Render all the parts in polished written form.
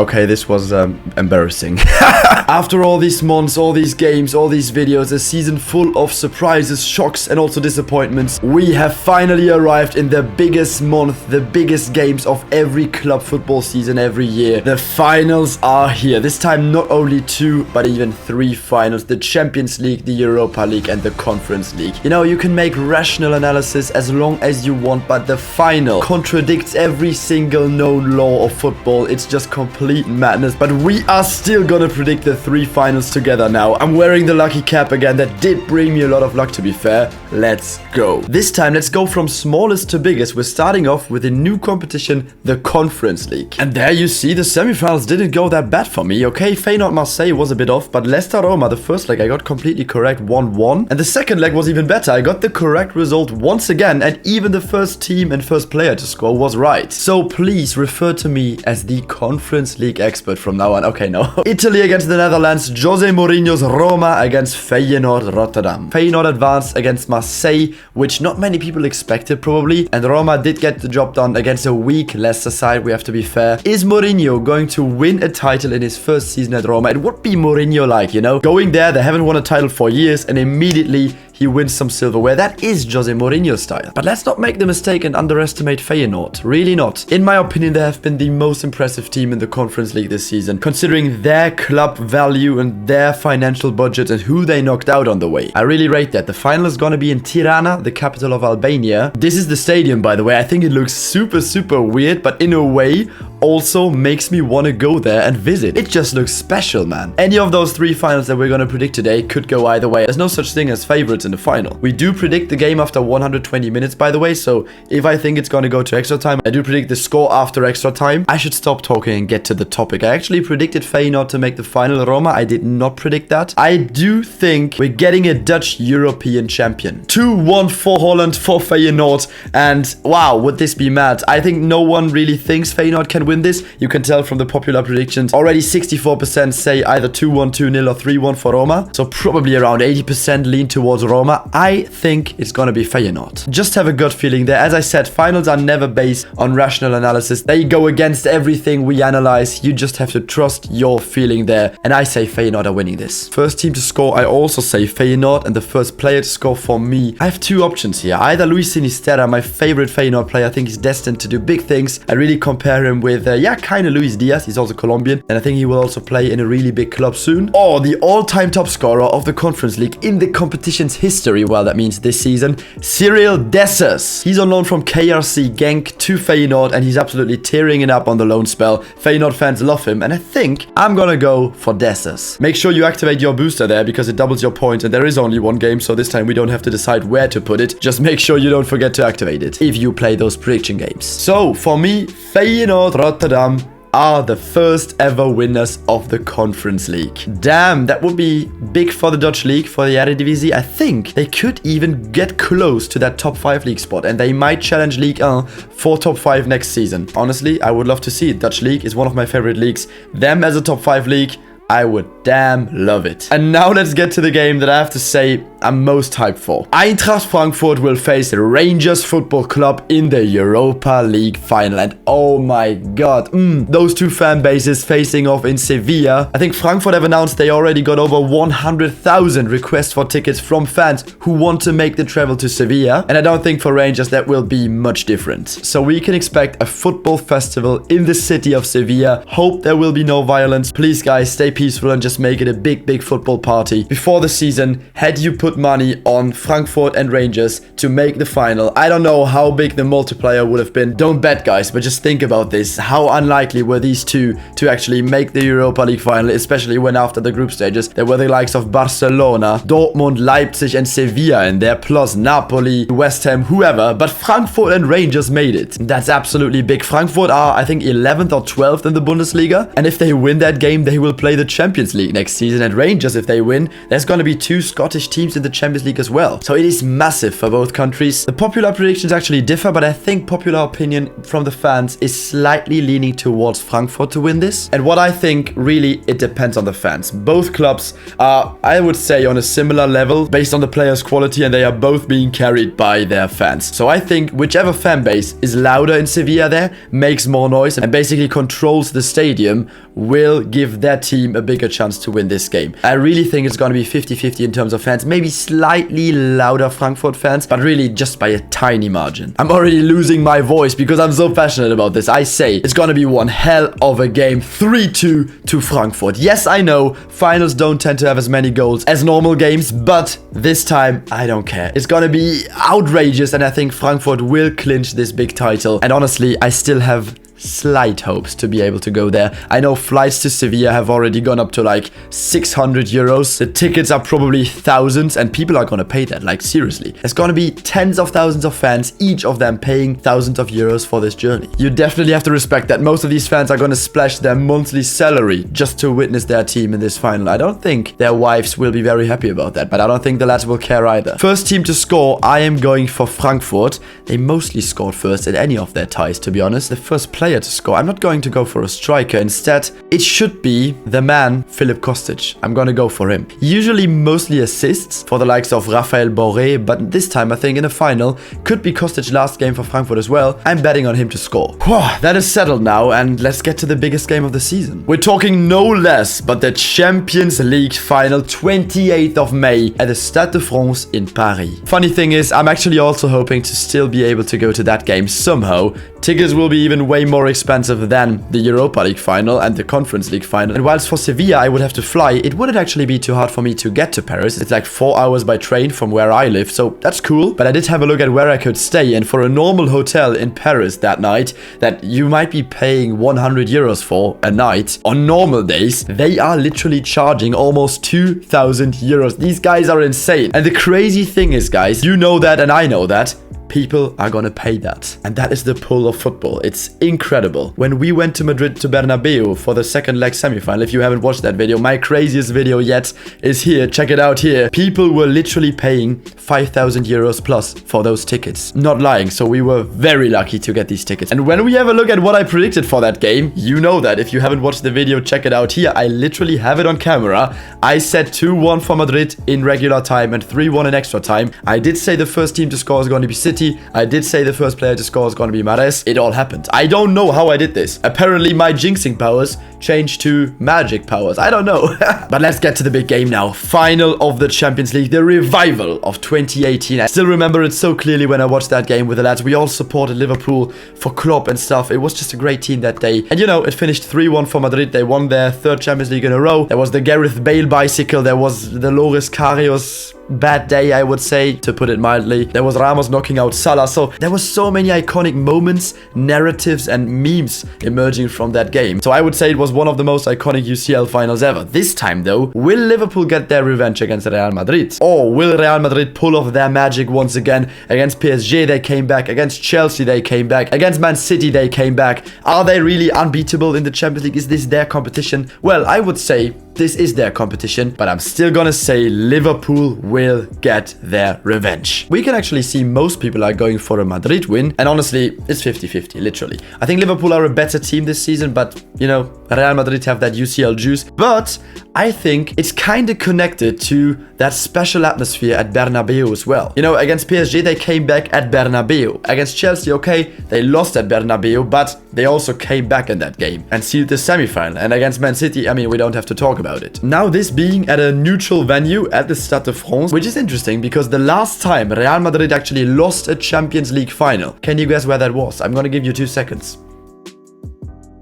Okay, this was embarrassing. After all these months, all these games, all these videos, a season full of surprises, shocks, and also disappointments, we have finally arrived in the biggest month, the biggest games of every club football season every year. The finals are here. This time not only 2, but even 3 finals. The Champions League, the Europa League, and the Conference League. You know, you can make rational analysis as long as you want, but the final contradicts every single known law of football. It's just complete madness. But we are still gonna predict the 3 finals together now. I'm wearing the lucky cap again. That did bring me a lot of luck, to be fair. Let's go. This time, let's go from smallest to biggest. We're starting off with a new competition, the Conference League. And there you see the semifinals didn't go that bad for me. Okay, Feyenoord Marseille was a bit off, but Leicester Roma, the first leg I got completely correct, 1-1. And the second leg was even better. I got the correct result once again, and even the first team and first player to score was right. So please refer to me as the Conference League expert from now on. Okay, no. Italy against the Netherlands, Jose Mourinho's Roma against Feyenoord Rotterdam. Feyenoord advanced against Marseille, which not many people expected probably, and Roma did get the job done against a weak Leicester side, we have to be fair. Is Mourinho going to win a title in his first season at Roma? It would be Mourinho like, you know? Going there, they haven't won a title for years, and immediately he wins some silverware. That is Jose Mourinho style. But let's not make the mistake and underestimate Feyenoord. Really not. In my opinion, they have been the most impressive team in the Conference League this season, considering their club value and their financial budget and who they knocked out on the way. I really rate that. The final is gonna be in Tirana, the capital of Albania. This is the stadium, by the way. I think it looks super, super weird, but in a way, also makes me want to go there and visit. It just looks special, man. Any of those 3 finals that we're going to predict today could go either way. There's no such thing as favorites in the final. We do predict the game after 120 minutes, by the way, so if I think it's going to go to extra time, I do predict the score after extra time. I should stop talking and get to the topic. I actually predicted Feyenoord to make the final. Roma, I did not predict that. I do think we're getting a Dutch European champion. 2-1 for Holland, for Feyenoord, and wow, would this be mad? I think no one really thinks Feyenoord can win this. You can tell from the popular predictions. Already 64% say either 2-1, 2-0 or 3-1 for Roma. So probably around 80% lean towards Roma. I think it's gonna be Feyenoord. Just have a gut feeling there. As I said, finals are never based on rational analysis. They go against everything we analyze. You just have to trust your feeling there. And I say Feyenoord are winning this. First team to score, I also say Feyenoord. And the first player to score for me, I have 2 options here. Either Luis Sinisterra, my favorite Feyenoord player. I think he's destined to do big things. I really compare him with kind of Luis Diaz. He's also Colombian, and I think he will also play in a really big club soon. Or the all-time top scorer of the Conference League in the competition's history, well, that means this season, Cyril Dessers. He's on loan from KRC Genk to Feyenoord, and he's absolutely tearing it up on the loan spell. Feyenoord fans love him, and I think I'm gonna go for Dessers. Make sure you activate your booster there, because it doubles your points, and there is only 1 game, so this time we don't have to decide where to put it. Just make sure you don't forget to activate it if you play those prediction games. So, for me, Feyenoord Rotterdam are the first ever winners of the Conference League. Damn, that would be big for the Dutch league, for the Eredivisie. I think they could even get close to that top 5 league spot, and they might challenge Ligue 1 for top 5 next season. Honestly, I would love to see it. Dutch league is one of my favorite leagues. Them as a top 5 league, I would damn love it. And now let's get to the game that I have to say I'm most hyped for. Eintracht Frankfurt will face Rangers Football Club in the Europa League Final. And oh my god, those 2 fan bases facing off in Sevilla. I think Frankfurt have announced they already got over 100,000 requests for tickets from fans who want to make the travel to Sevilla. And I don't think for Rangers that will be much different. So we can expect a football festival in the city of Sevilla. Hope there will be no violence. Please guys, stay peaceful and just make it a big football party. Before the season, had you put money on Frankfurt and Rangers to make the final, I don't know how big the multiplier would have been. Don't bet guys, but just think about this. How unlikely were these 2 to actually make the Europa League final, especially when after the group stages there were the likes of Barcelona, Dortmund, Leipzig and Sevilla in there, plus Napoli, West Ham, whoever, but Frankfurt and Rangers made it. That's absolutely big. Frankfurt are, I think, 11th or 12th in the Bundesliga, and if they win that game, they will play the Champions League next season. And Rangers, if they win, there's going to be 2 Scottish teams in the Champions League as well. So it is massive for both countries. The popular predictions actually differ, but I think popular opinion from the fans is slightly leaning towards Frankfurt to win this. And what I think, really, it depends on the fans. Both clubs are, I would say, on a similar level based on the players' quality, and they are both being carried by their fans. So I think whichever fan base is louder in Sevilla there, makes more noise, and basically controls the stadium, will give their team a bigger chance to win this game. I really think it's going to be 50-50 in terms of fans. Maybe slightly louder Frankfurt fans, but really just by a tiny margin. I'm already losing my voice because I'm so passionate about this. I say it's going to be one hell of a game. 3-2 to Frankfurt. Yes, I know finals don't tend to have as many goals as normal games, but this time I don't care. It's going to be outrageous, and I think Frankfurt will clinch this big title. And honestly, I still have slight hopes to be able to go there. I know flights to Sevilla have already gone up to like 600 euros. The tickets are probably thousands, and people are gonna pay that, like seriously. There's gonna be tens of thousands of fans, each of them paying thousands of euros for this journey. You definitely have to respect that most of these fans are gonna splash their monthly salary just to witness their team in this final. I don't think their wives will be very happy about that, but I don't think the lads will care either. First team to score, I am going for Frankfurt. They mostly scored first in any of their ties, to be honest. The first player to score, I'm not going to go for a striker. Instead, it should be the man, Filip Kostic. I'm going to go for him. Usually mostly assists for the likes of Rafael Borré, but this time I think in a final, could be Kostic's last game for Frankfurt as well. I'm betting on him to score. That is settled now, and let's get to the biggest game of the season. We're talking no less but the Champions League Final, 28th of May at the Stade de France in Paris. Funny thing is, I'm actually also hoping to still be able to go to that game somehow. Tickets will be even way more expensive than the Europa League Final and the Conference League Final. And whilst for Sevilla I would have to fly, it wouldn't actually be too hard for me to get to Paris. It's like 4 hours by train from where I live, so that's cool. But I did have a look at where I could stay, and for a normal hotel in Paris that night, that you might be paying 100 euros for a night, on normal days, they are literally charging almost 2,000 euros. These guys are insane. And the crazy thing is, guys, you know that and I know that, people are gonna pay that. And that is the pull of football. It's incredible. When we went to Madrid to Bernabeu for the second leg semi-final, if you haven't watched that video, my craziest video yet is here. Check it out here. People were literally paying 5,000 euros plus for those tickets. Not lying. So we were very lucky to get these tickets. And when we have a look at what I predicted for that game, you know that. If you haven't watched the video, check it out here. I literally have it on camera. I said 2-1 for Madrid in regular time and 3-1 in extra time. I did say the first team to score is going to be City. I did say the first player to score is going to be Mahrez. It all happened. I don't know how I did this. Apparently my jinxing powers changed to magic powers. I don't know. But let's get to the big game now. Final of the Champions League, the revival of 2018. I still remember it so clearly when I watched that game with the lads. We all supported Liverpool for Klopp and stuff. It was just a great team that day. And you know, it finished 3-1 for Madrid. They won their third Champions League in a row. There was the Gareth Bale bicycle. There was the Loris Karius bad day, I would say, to put it mildly. There was Ramos knocking out Salah. So there was so many iconic moments, narratives and memes emerging from that game. So I would say it was one of the most iconic UCL finals ever. This time though, will Liverpool get their revenge against Real Madrid? Or will Real Madrid pull off their magic once again? Against PSG they came back, against Chelsea they came back, against Man City they came back. Are they really unbeatable in the Champions League? Is this their competition? Well, I would say this is their competition, but I'm still gonna say Liverpool will get their revenge. We can actually see most people are going for a Madrid win, and honestly, it's 50-50, literally. I think Liverpool are a better team this season, but, you know, Real Madrid have that UCL juice. But I think it's kind of connected to that special atmosphere at Bernabeu as well. You know, against PSG, they came back at Bernabeu. Against Chelsea, okay, they lost at Bernabeu, but they also came back in that game and sealed the semi-final. And against Man City, I mean, we don't have to talk about it. Now, this being at a neutral venue at the Stade de France, which is interesting because the last time Real Madrid actually lost a Champions League final, can you guess where that was? I'm gonna give you 2 seconds.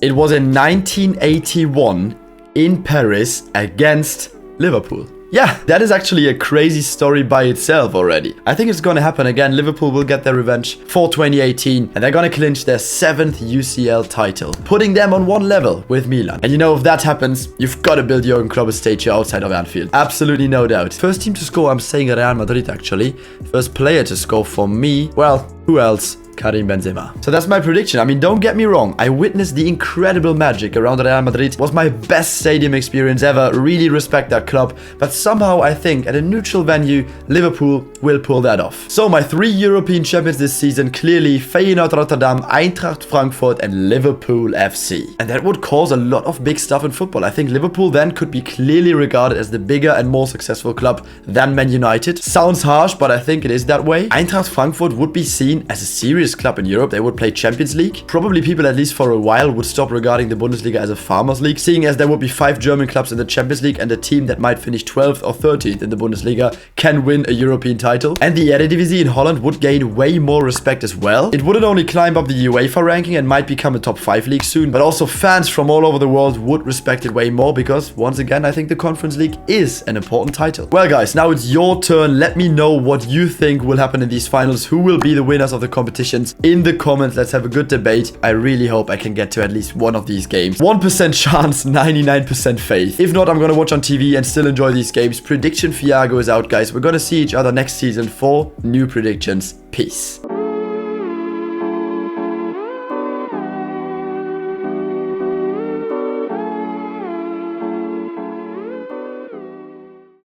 It was in 1981 in Paris against Liverpool. Yeah, that is actually a crazy story by itself already. I think it's gonna happen again. Liverpool will get their revenge for 2018, and they're gonna clinch their 7th UCL title, putting them on one level with Milan. And you know, if that happens, you've got to build your own Klopp statue outside of Anfield. Absolutely no doubt. First team to score, I'm saying Real Madrid actually. First player to score for me, well, who else Karim Benzema. So that's my prediction. I mean, don't get me wrong. I witnessed the incredible magic around Real Madrid. It was my best stadium experience ever. Really respect that club. But somehow I think at a neutral venue, Liverpool will pull that off. So my 3 European champions this season, clearly Feyenoord Rotterdam, Eintracht Frankfurt and Liverpool FC. And that would cause a lot of big stuff in football. I think Liverpool then could be clearly regarded as the bigger and more successful club than Man United. Sounds harsh, but I think it is that way. Eintracht Frankfurt would be seen as a serious club in Europe. They would play Champions League. Probably people, at least for a while, would stop regarding the Bundesliga as a farmers league, seeing as there would be 5 German clubs in the Champions League and a team that might finish 12th or 13th in the Bundesliga can win a European title. And the Eredivisie in Holland would gain way more respect as well. It wouldn't only climb up the UEFA ranking and might become a top 5 league soon, but also fans from all over the world would respect it way more because, once again, I think the Conference League is an important title. Well guys, now it's your turn. Let me know what you think will happen in these finals. Who will be the winners of the competitions? In the comments, let's have a good debate. I really hope I can get to at least one of these games. 1% chance, 99% faith. If not, I'm gonna watch on TV and still enjoy these games. Prediction Fiago is out, guys. We're gonna see each other next season for new predictions. Peace.